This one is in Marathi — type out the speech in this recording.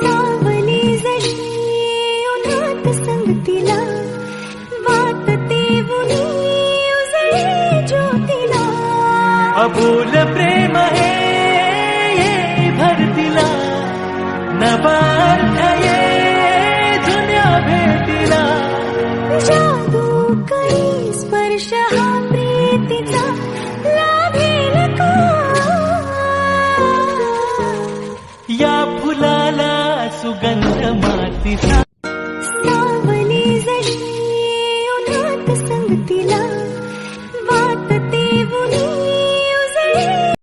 सावली जशी उन्हात संगतीला वाटते उनी उजळे ज्योतीला अबोल प्रेम हे ये भरतीला नवा अर्थ ये जुन्या भेटीला जादू काही स्पर्श हा प्रीतीचा लाभेल का या फुलाला सुगंध मातीचा